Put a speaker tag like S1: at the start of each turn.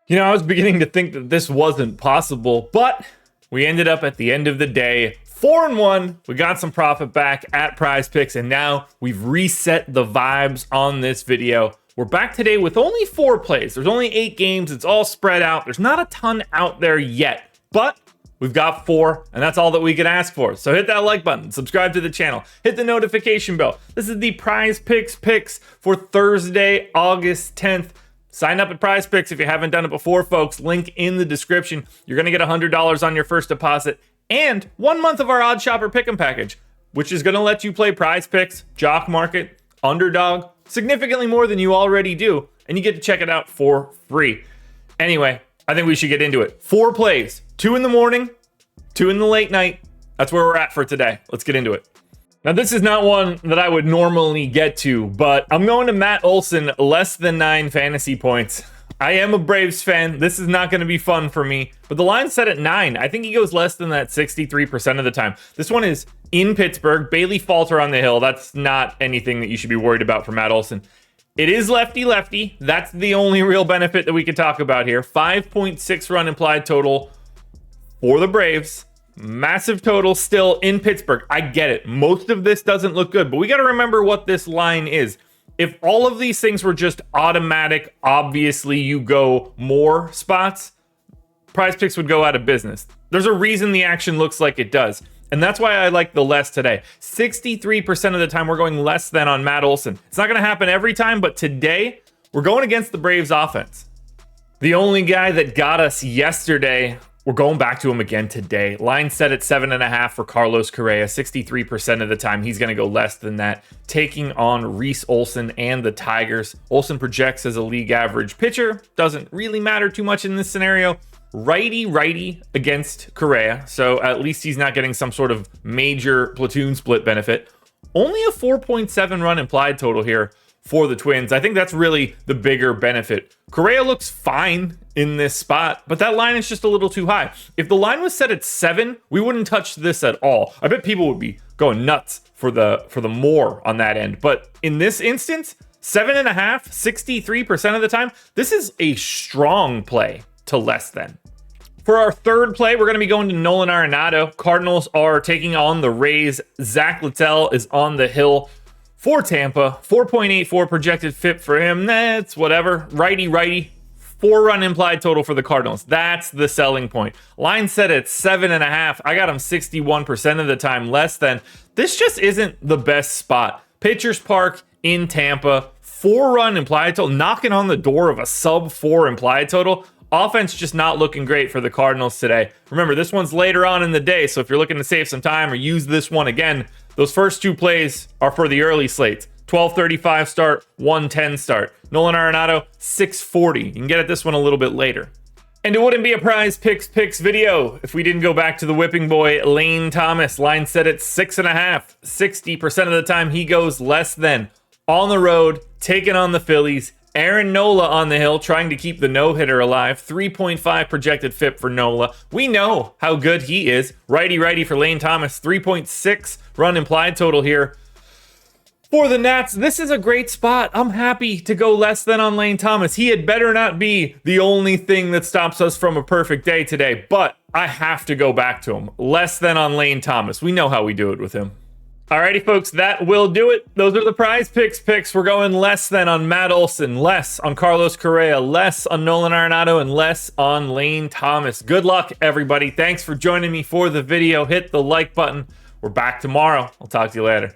S1: You know, I was beginning to think that this wasn't possible, but we ended up at the end of the day 4-1. We got some profit back at PrizePicks, and now we've reset the vibes on this video. We're back today with only 4 plays. There's only 8 games. It's all spread out. There's not a ton out there yet, but we've got 4, and that's all that we can ask for. So hit that like button, subscribe to the channel, hit the notification bell. This is the PrizePicks picks for Thursday, August 10th. Sign up at PrizePicks if you haven't done it before, folks. Link in the description. You're going to get $100 on your first deposit and 1 month of our Odd Shopper Pick'em package, which is going to let you play PrizePicks, Jock Market, Underdog, significantly more than you already do, and you get to check it out for free. Anyway, I think we should get into it. 4 plays, 2 in the morning, 2 in the late night. That's where we're at for today. Let's get into it. Now, this is not one that I would normally get to, but I'm going to Matt Olson, less than 9 fantasy points. I am a Braves fan. This is not going to be fun for me, but the line's set at 9. I think he goes less than that 63% of the time. This one is in Pittsburgh. Bailey Falter on the hill. That's not anything that you should be worried about for Matt Olson. It is lefty-lefty. That's the only real benefit that we could talk about here. 5.6 run implied total for the Braves. Massive total still in Pittsburgh. I get it. Most of this doesn't look good, but we got to remember what this line is. If all of these things were just automatic, obviously you go more spots, PrizePicks would go out of business. There's a reason the action looks like it does. And that's why I like the less today. 63% of the time we're going less than on Matt Olson. It's not going to happen every time, but today we're going against the Braves offense. The only guy that got us yesterday, we're going back to him again today. Line set at 7.5 for Carlos Correa. 63% of the time, he's going to go less than that, taking on Reese Olson and the Tigers. Olson projects as a league average pitcher. Doesn't really matter too much in this scenario. Righty against Correa, so at least he's not getting some sort of major platoon split benefit. Only a 4.7 run implied total here for the Twins. I think that's really the bigger benefit. Correa looks fine in this spot, but that line is just a little too high. If the line was set at 7, we wouldn't touch this at all. I bet people would be going nuts for the more on that end. But in this instance, 7.5, 63% of the time, this is a strong play to less than. For our third play, we're going to be going to Nolan Arenado. Cardinals are taking on the Rays. Zach Littell is on the hill for Tampa. 4.84 projected FIP for him. That's whatever. Righty. 4-run implied total for the Cardinals. That's the selling point. Line set at 7.5. I got him 61% of the time less than. This just isn't the best spot. Pitchers Park in Tampa. 4-run implied total. Knocking on the door of a sub-4 implied total. Offense just not looking great for the Cardinals today. Remember, this one's later on in the day, so if you're looking to save some time or use this one again, those first 2 plays are for the early slates. 12:35 start, 1:10 start. Nolan Arenado, 6:40. You can get at this one a little bit later. And it wouldn't be a PrizePicks picks video if we didn't go back to the whipping boy, Lane Thomas. Line set at 6.5. 60% of the time he goes less than. On the road, taking on the Phillies. Aaron Nola on the hill, trying to keep the no-hitter alive. 3.5 projected FIP for Nola. We know how good he is. Righty for Lane Thomas. 3.6 run implied total here for the Nats. This is a great spot. I'm happy to go less than on Lane Thomas. He had better not be the only thing that stops us from a perfect day today, but I have to go back to him. Less than on Lane Thomas. We know how we do it with him. Alrighty, folks, that will do it. Those are the PrizePicks picks. We're going less than on Matt Olson, less on Carlos Correa, less on Nolan Arenado, and less on Lane Thomas. Good luck, everybody. Thanks for joining me for the video. Hit the like button. We're back tomorrow. I'll talk to you later.